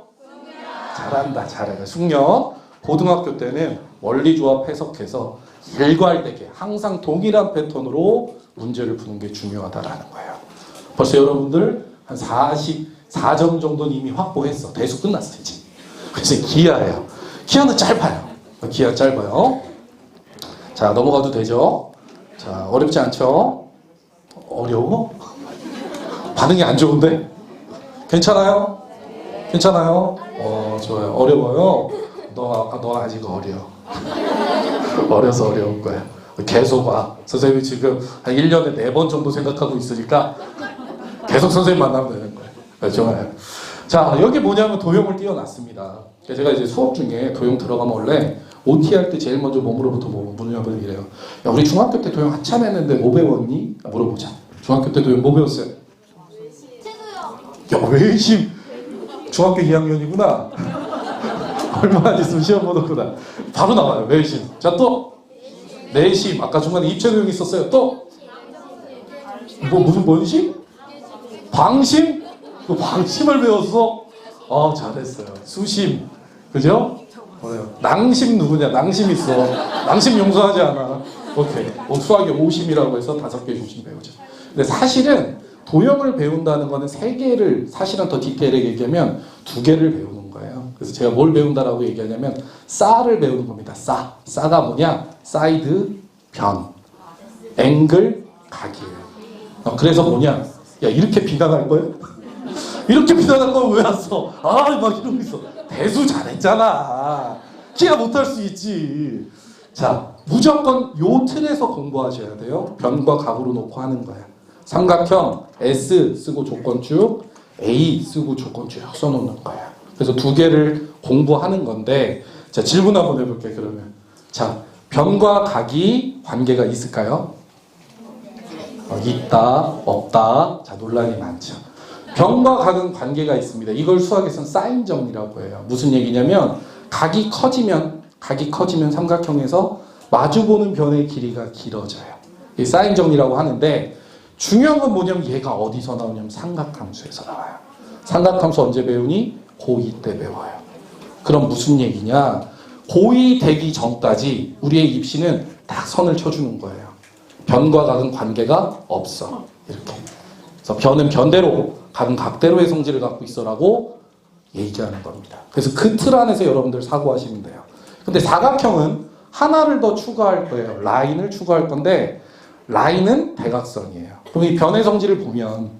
잘한다, 잘해. 숙련. 고등학교 때는 원리조합 해석해서 일괄되게 항상 동일한 패턴으로 문제를 푸는 게 중요하다라는 거예요. 벌써 여러분들 한 44점 정도는 이미 확보했어. 대수 끝났어 이제. 그래서 기하예요. 기하는 짧아요. 기하 짧아요. 자, 넘어가도 되죠? 자, 어렵지 않죠? 어려워? 반응이 안 좋은데? 괜찮아요? 괜찮아요? 좋아요. 어려워요? 너 아직 어려. 어려서 어려운 거야. 계속 와. 선생님이 지금 한 1년에 4번 정도 생각하고 있으니까 계속 선생님 만나면 되는 거예요. 네, 좋아요. 자, 여기 뭐냐면 도형을 띄워놨습니다. 제가 이제 수업 중에 도형 들어가면 원래 OT 할 때 제일 먼저 몸으로부터 물어보는 이래요. 야, 우리 중학교 때 도형 한참 했는데 뭐 배웠니? 물어보자. 중학교 때 도형 뭐 배웠어요? 야, 외심! 중학교 2학년이구나. 얼마 안 있으면 시험 못 오구나. 바로 나와요, 외심. 자, 또 내심. 아까 중간에 입체 도형이 있었어요. 또 무슨 뭔심? 방심? 그 방심을 배웠어? 잘했어요. 수심. 그죠? 낭심 누구냐? 낭심 있어. 낭심 용서하지 않아. 오케이. 수학에 5심이라고 해서 5개 중심 배우죠. 근데 사실은 도형을 배운다는 거는 3개를, 사실은 더 디테일하게 얘기하면 2개를 배우는 거예요. 그래서 제가 뭘 배운다라고 얘기하냐면 싸를 배우는 겁니다. 싸가 뭐냐? 사이드, 변, 앵글, 각이에요. 그래서 뭐냐? 야, 이렇게 비난할 거야? 이렇게 비난할 걸 왜 왔어? 막 이러고 있어. 대수 잘했잖아. 기가 못할 수 있지. 자, 무조건 요 틀에서 공부하셔야 돼요. 변과 각으로 놓고 하는 거야. 삼각형 S 쓰고 조건축, A 쓰고 조건축 써놓는 거야. 그래서 2개를 공부하는 건데, 자, 질문 한번 해볼게, 그러면. 자, 변과 각이 관계가 있을까요? 있다, 없다. 자, 논란이 많죠. 변과 각은 관계가 있습니다. 이걸 수학에서는 사인 정리라고 해요. 무슨 얘기냐면, 각이 커지면 삼각형에서 마주보는 변의 길이가 길어져요. 이 사인 정리라고 하는데, 중요한 건 뭐냐면 얘가 어디서 나오냐면 삼각함수에서 나와요. 삼각함수 언제 배우니? 고2 때 배워요. 그럼 무슨 얘기냐? 고2 되기 전까지 우리의 입시는 딱 선을 쳐주는 거예요. 변과 각은 관계가 없어. 이렇게. 그래서 변은 변대로, 각은 각대로의 성질을 갖고 있어라고 얘기하는 겁니다. 그래서 그 틀 안에서 여러분들 사고하시면 돼요. 근데 사각형은 하나를 더 추가할 거예요. 라인을 추가할 건데, 라인은 대각선이에요. 그럼 이 변의 성질을 보면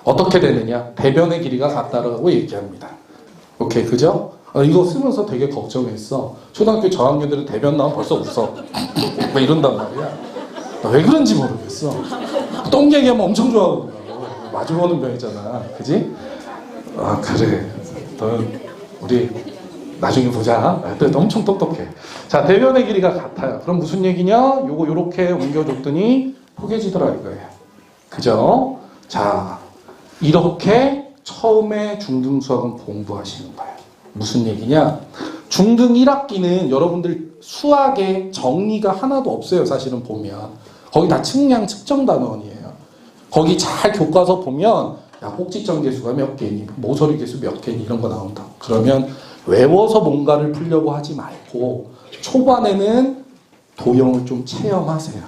어떻게 되느냐? 대변의 길이가 같다라고 얘기합니다. 오케이, 그죠? 이거 쓰면서 되게 걱정했어. 초등학교 저학년들은 대변 나오면 벌써 웃어. 막 이런단 말이야. 왜 그런지 모르겠어. 똥 얘기하면 엄청 좋아하거든요. 마주보는 병이잖아. 그지? 그래. 넌 우리 나중에 보자. 너 엄청 똑똑해. 자, 대변의 길이가 같아요. 그럼 무슨 얘기냐? 요거 요렇게 옮겨줬더니 포개지더라 이거예요. 그죠? 자, 이렇게 처음에 중등 수학은 공부하시는 거예요. 무슨 얘기냐? 중등 1학기는 여러분들 수학에 정리가 하나도 없어요. 사실은 보면. 거기 다 측량 측정 단원이에요. 거기 잘 교과서 보면 야, 꼭지점 계수가 몇 개니, 모서리 계수 몇 개니 이런 거 나온다. 그러면 외워서 뭔가를 풀려고 하지 말고 초반에는 도형을 좀 체험하세요.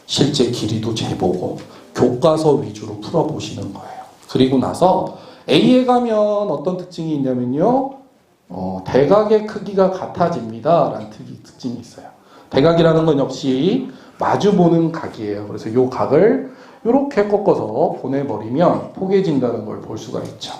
실제 길이도 재보고 교과서 위주로 풀어보시는 거예요. 그리고 나서 A에 가면 어떤 특징이 있냐면요. 대각의 크기가 같아집니다. 라는 특징이 있어요. 대각이라는 건 역시 마주보는 각이에요. 그래서 이 각을 이렇게 꺾어서 보내버리면 포개진다는 걸 볼 수가 있죠.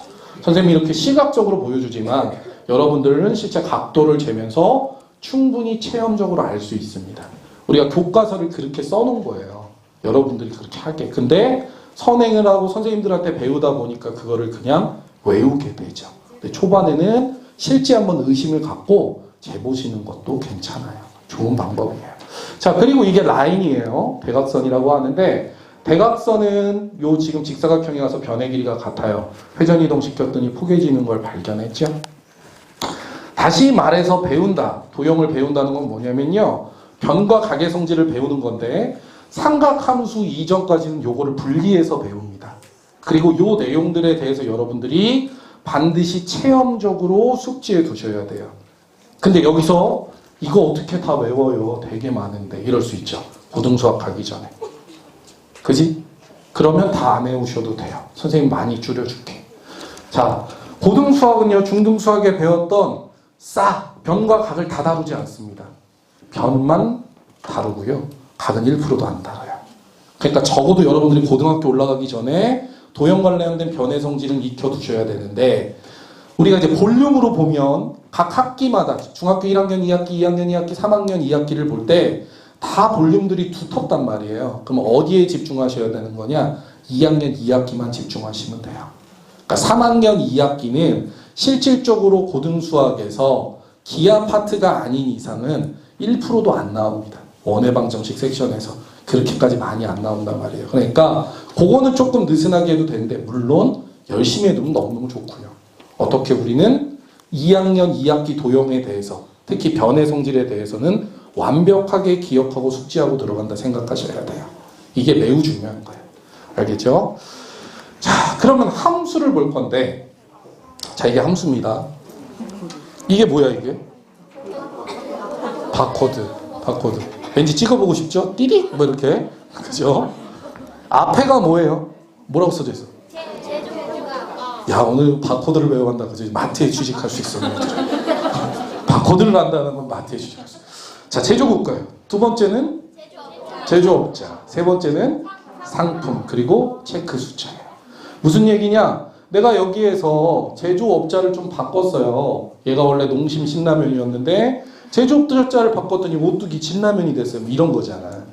선생님이 이렇게 시각적으로 보여주지만 여러분들은 실제 각도를 재면서 충분히 체험적으로 알 수 있습니다. 우리가 교과서를 그렇게 써놓은 거예요. 여러분들이 그렇게 하게. 근데 선행을 하고 선생님들한테 배우다 보니까 그거를 그냥 외우게 되죠. 근데 초반에는 실제 한번 의심을 갖고 재보시는 것도 괜찮아요. 좋은 방법이에요. 자, 그리고 이게 라인이에요. 대각선이라고 하는데 대각선은 요 지금 직사각형에 가서 변의 길이가 같아요. 회전이동 시켰더니 포개지는 걸 발견했죠. 다시 말해서 배운다. 도형을 배운다는 건 뭐냐면요. 변과 각의 성질을 배우는 건데 삼각함수 이전까지는 요거를 분리해서 배웁니다. 그리고 요 내용들에 대해서 여러분들이 반드시 체험적으로 숙지해 두셔야 돼요. 근데 여기서 이거 어떻게 다 외워요? 되게 많은데 이럴 수 있죠. 고등수학 가기 전에. 그지? 그러면 다 안 외우셔도 돼요. 선생님 많이 줄여줄게. 자, 고등수학은요, 중등수학에 배웠던 변과 각을 다 다루지 않습니다. 변만 다루고요. 각은 1%도 안 다뤄요. 그러니까 적어도 여러분들이 고등학교 올라가기 전에 도형 관련된 변의 성질은 익혀두셔야 되는데, 우리가 이제 볼륨으로 보면 각 학기마다 중학교 1학년 2학기, 2학년 2학기, 3학년 2학기를 볼 때 다 볼륨들이 두텁단 말이에요. 그럼 어디에 집중하셔야 되는 거냐? 2학년 2학기만 집중하시면 돼요. 그러니까 3학년 2학기는 실질적으로 고등수학에서 기하 파트가 아닌 이상은 1%도 안 나옵니다. 원해방정식 섹션에서 그렇게까지 많이 안 나온단 말이에요. 그러니까 그거는 조금 느슨하게 해도 되는데, 물론 열심히 해두면 너무너무 좋고요. 어떻게 우리는 2학년 2학기 도형에 대해서, 특히 변의 성질에 대해서는 완벽하게 기억하고 숙지하고 들어간다 생각하셔야 돼요. 이게 매우 중요한 거예요. 알겠죠? 자, 그러면 함수를 볼 건데, 자, 이게 함수입니다. 이게 뭐야, 이게? 바코드. 왠지 찍어보고 싶죠? 띠릭! 뭐 이렇게. 그죠? 앞에가 뭐예요? 뭐라고 써져 있어? 야, 오늘 바코드를 외워간다. 그죠? 마트에 취직할 수 있어. 바코드를 안다는 건 마트에 취직할 수 있어. 자, 제조국가요. 두 번째는 제조업자. 세 번째는 상품. 그리고 체크 숫자예요. 무슨 얘기냐? 내가 여기에서 제조업자를 좀 바꿨어요. 얘가 원래 농심 신라면이었는데 제조업자를 바꿨더니 오뚜기 진라면이 됐어요. 이런 거잖아.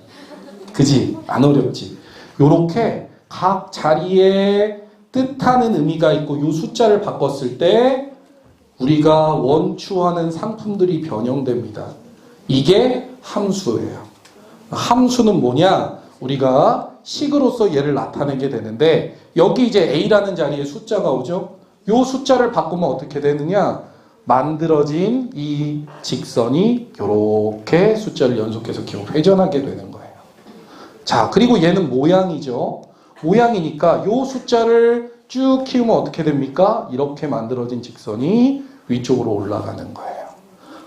그지? 안 어렵지? 요렇게 각 자리에 뜻하는 의미가 있고 요 숫자를 바꿨을 때 우리가 원추하는 상품들이 변형됩니다. 이게 함수예요. 함수는 뭐냐? 우리가 식으로서 얘를 나타내게 되는데, 여기 이제 A라는 자리에 숫자가 오죠? 요 숫자를 바꾸면 어떻게 되느냐? 만들어진 이 직선이 이렇게 숫자를 연속해서 기록 회전하게 되는 거예요. 자, 그리고 얘는 모양이죠. 모양이니까 요 숫자를 쭉 키우면 어떻게 됩니까? 이렇게 만들어진 직선이 위쪽으로 올라가는 거예요.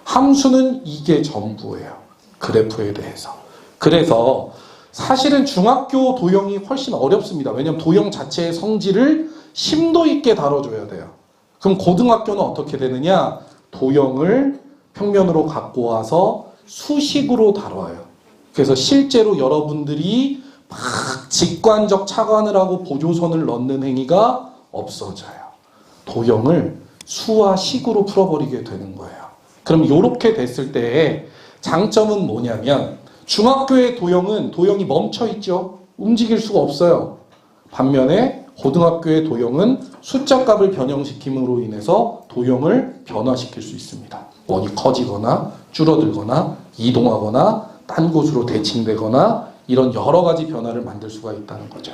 함수는 이게 전부예요. 그래프에 대해서. 그래서 사실은 중학교 도형이 훨씬 어렵습니다. 왜냐하면 도형 자체의 성질을 심도 있게 다뤄줘야 돼요. 그럼 고등학교는 어떻게 되느냐? 도형을 평면으로 갖고 와서 수식으로 다뤄요. 그래서 실제로 여러분들이 막 직관적 착안을 하고 보조선을 넣는 행위가 없어져요. 도형을 수와 식으로 풀어버리게 되는 거예요. 그럼 이렇게 됐을 때의 장점은 뭐냐면, 중학교의 도형은 도형이 멈춰있죠. 움직일 수가 없어요. 반면에 고등학교의 도형은 숫자 값을 변형시킴으로 인해서 도형을 변화시킬 수 있습니다. 원이 커지거나 줄어들거나 이동하거나 딴 곳으로 대칭되거나 이런 여러 가지 변화를 만들 수가 있다는 거죠.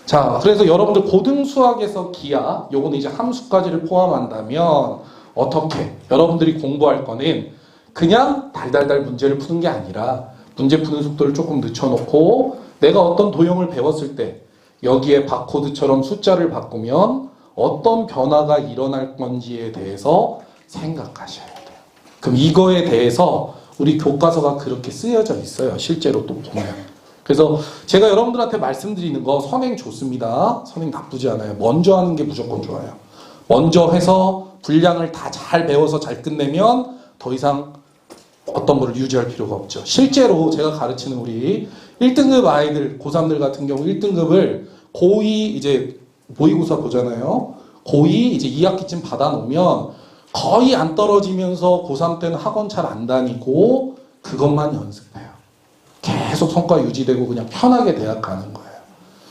자, 그래서 여러분들 고등수학에서 기하, 요거는 이제 함수까지를 포함한다면 어떻게? 여러분들이 공부할 거는 그냥 달달달 문제를 푸는 게 아니라 문제 푸는 속도를 조금 늦춰놓고 내가 어떤 도형을 배웠을 때 여기에 바코드처럼 숫자를 바꾸면 어떤 변화가 일어날 건지에 대해서 생각하셔야 돼요. 그럼 이거에 대해서 우리 교과서가 그렇게 쓰여져 있어요. 실제로 또 보면. 그래서 제가 여러분들한테 말씀드리는 거, 선행 좋습니다. 선행 나쁘지 않아요. 먼저 하는 게 무조건 좋아요. 먼저 해서 분량을 다 잘 배워서 잘 끝내면 더 이상 어떤 거를 유지할 필요가 없죠. 실제로 제가 가르치는 우리 1등급 아이들, 고3들 같은 경우 1등급을 고2 이제 모의고사 보잖아요. 고2 이제 2학기쯤 받아놓으면 거의 안 떨어지면서 고3 때는 학원 잘 안 다니고 그것만 연습해요. 계속 성과 유지되고 그냥 편하게 대학 가는 거예요.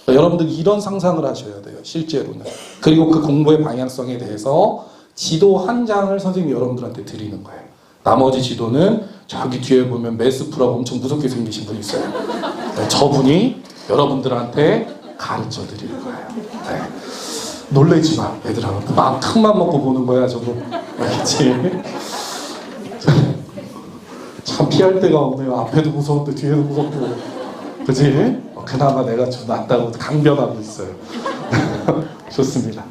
그러니까 여러분들 이런 상상을 하셔야 돼요. 실제로는. 그리고 그 공부의 방향성에 대해서 지도 한 장을 선생님이 여러분들한테 드리는 거예요. 나머지 지도는 저기 뒤에 보면 매스프라고 엄청 무섭게 생기신 분이 있어요. 네, 저분이 여러분들한테 가르쳐 드릴 거예요. 네. 놀래지 마, 얘들아. 막 큰맘 먹고 보는 거야, 저거. 알겠지? 참 피할 데가 없네요. 앞에도 무서운데 뒤에도 무섭고. 그치? 그나마 내가 좀 낫다고 강변하고 있어요. 좋습니다.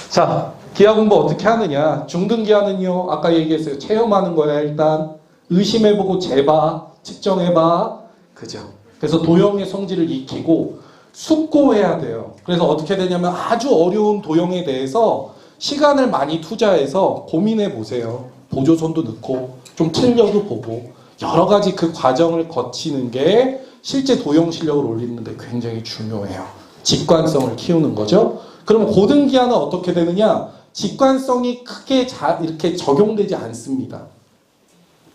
자, 기하 공부 어떻게 하느냐? 중등 기하는요, 아까 얘기했어요. 체험하는 거야, 일단. 의심해보고 재봐, 측정해봐. 그죠? 그래서 도형의 성질을 익히고, 숙고해야 돼요. 그래서 어떻게 되냐면 아주 어려운 도형에 대해서 시간을 많이 투자해서 고민해 보세요. 보조선도 넣고 좀 틀려도 보고 여러 가지 그 과정을 거치는 게 실제 도형 실력을 올리는데 굉장히 중요해요. 직관성을 키우는 거죠. 그러면 고등기하는 어떻게 되느냐? 직관성이 크게 이렇게 적용되지 않습니다.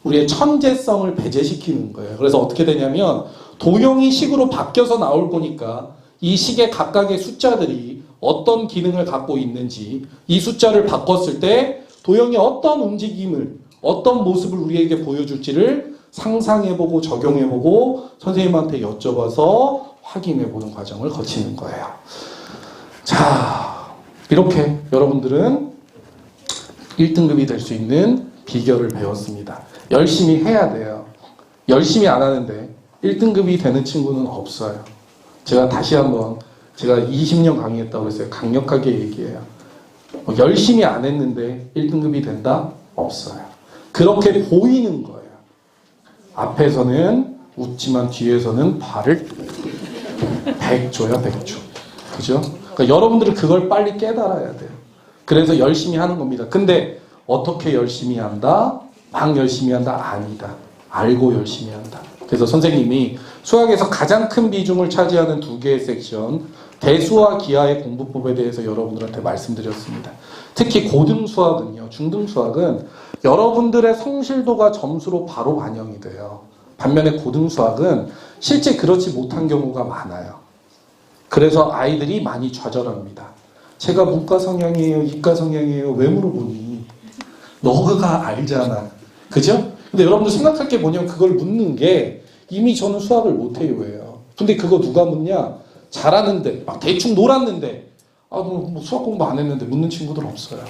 우리의 천재성을 배제시키는 거예요. 그래서 어떻게 되냐면 도형이 식으로 바뀌어서 나올 거니까 이 식의 각각의 숫자들이 어떤 기능을 갖고 있는지 이 숫자를 바꿨을 때 도형이 어떤 움직임을 어떤 모습을 우리에게 보여줄지를 상상해보고 적용해보고 선생님한테 여쭤봐서 확인해보는 과정을 거치는 거예요. 자, 이렇게 여러분들은 1등급이 될 수 있는 비결을 배웠습니다. 열심히 해야 돼요. 열심히 안 하는데 1등급이 되는 친구는 없어요. 제가 다시 한번 제가 20년 강의했다고 했어요. 강력하게 얘기해요. 열심히 안 했는데 1등급이 된다? 없어요. 그렇게 보이는 거예요. 앞에서는 웃지만 뒤에서는 발을 100조야 100조. 그죠? 그러니까 여러분들은 그걸 빨리 깨달아야 돼요. 그래서 열심히 하는 겁니다. 근데 어떻게 열심히 한다? 막 열심히 한다? 아니다. 알고 열심히 한다. 그래서 선생님이 수학에서 가장 큰 비중을 차지하는 두 개의 섹션, 대수와 기하의 공부법에 대해서 여러분들한테 말씀드렸습니다. 특히 고등수학은요, 중등수학은 여러분들의 성실도가 점수로 바로 반영이 돼요. 반면에 고등수학은 실제 그렇지 못한 경우가 많아요. 그래서 아이들이 많이 좌절합니다. 제가 문과 성향이에요, 이과 성향이에요, 왜 물어보니? 너가 알잖아. 그죠? 근데 여러분들 생각할 게 뭐냐면 그걸 묻는 게 이미 저는 수학을 못해요예요. 근데 그거 누가 묻냐? 잘하는데, 막 대충 놀았는데, 뭐 수학 공부 안 했는데 묻는 친구들 없어요.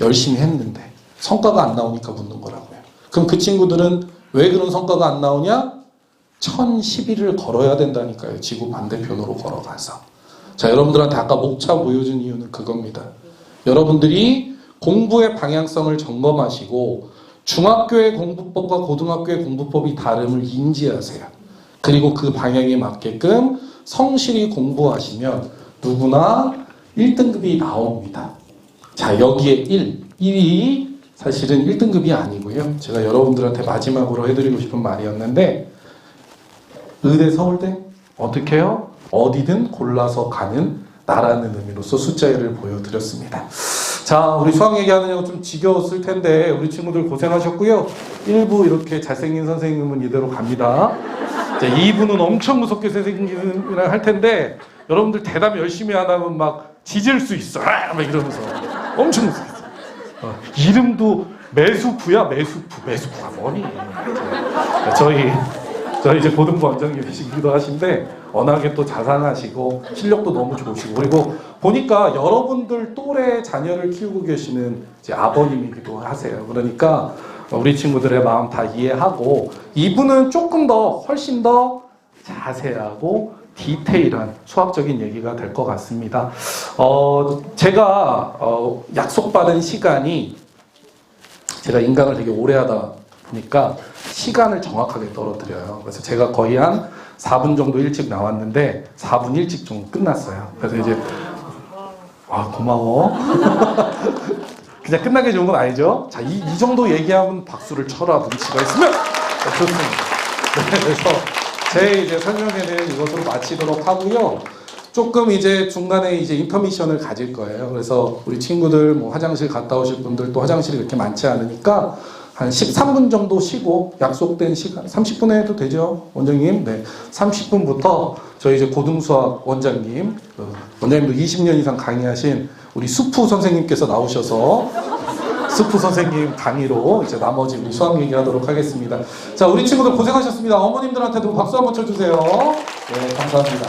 열심히 했는데 성과가 안 나오니까 묻는 거라고요. 그럼 그 친구들은 왜 그런 성과가 안 나오냐? 1011을 걸어야 된다니까요. 지구 반대편으로 걸어가서. 자, 여러분들한테 아까 목차 보여준 이유는 그겁니다. 여러분들이 공부의 방향성을 점검하시고 중학교의 공부법과 고등학교의 공부법이 다름을 인지하세요. 그리고 그 방향에 맞게끔 성실히 공부하시면 누구나 1등급이 나옵니다. 자, 여기에 1이 사실은 1등급이 아니고요. 제가 여러분들한테 마지막으로 해드리고 싶은 말이었는데 의대, 서울대 어떻게 해요? 어디든 골라서 가는 나라는 의미로서 숫자 1을 보여드렸습니다. 자, 우리 수학 얘기하느냐고 좀 지겨웠을 텐데 우리 친구들 고생하셨고요. 1부 이렇게 잘생긴 선생님은 이대로 갑니다. 자, 2부는 엄청 무섭게 선생님이랑 할 텐데 여러분들 대답 열심히 안 하면 막 짖을 수 있어. 막 이러면서 엄청 무섭게. 이름도 매수부야, 매수부가 뭐니? 저희 이제 고등부 원장님이시기도 하신데 워낙에 또 자상하시고 실력도 너무 좋으시고 그리고 보니까 여러분들 또래 자녀를 키우고 계시는 이제 아버님이기도 하세요. 그러니까 우리 친구들의 마음 다 이해하고 이분은 조금 더 훨씬 더 자세하고 디테일한 수학적인 얘기가 될 것 같습니다. 제가 약속받은 시간이 제가 인강을 되게 오래 하다 보니까 시간을 정확하게 떨어뜨려요. 그래서 제가 거의 한 4분 정도 일찍 나왔는데 4분 일찍 좀 끝났어요. 그래서 이제 고마워. 그냥 끝나게 좋은 건 아니죠. 자, 이 정도 얘기하면 박수를 쳐라. 눈치가 있으면 좋습니다. 네, 그래서 제 이제 설명회는 이것으로 마치도록 하고요. 조금 이제 중간에 이제 인터미션을 가질 거예요. 그래서 우리 친구들 뭐 화장실 갔다 오실 분들 또 화장실이 그렇게 많지 않으니까 한 13분 정도 쉬고 약속된 시간 30분에 해도 되죠, 원장님? 네, 30분부터 저희 이제 고등수학 원장님, 원장님도 20년 이상 강의하신 우리 수프 선생님께서 나오셔서 수프 선생님 강의로 이제 나머지 우리 수학 얘기하도록 하겠습니다. 자, 우리 친구들 고생하셨습니다. 어머님들한테도 박수 한번 쳐주세요. 네, 감사합니다.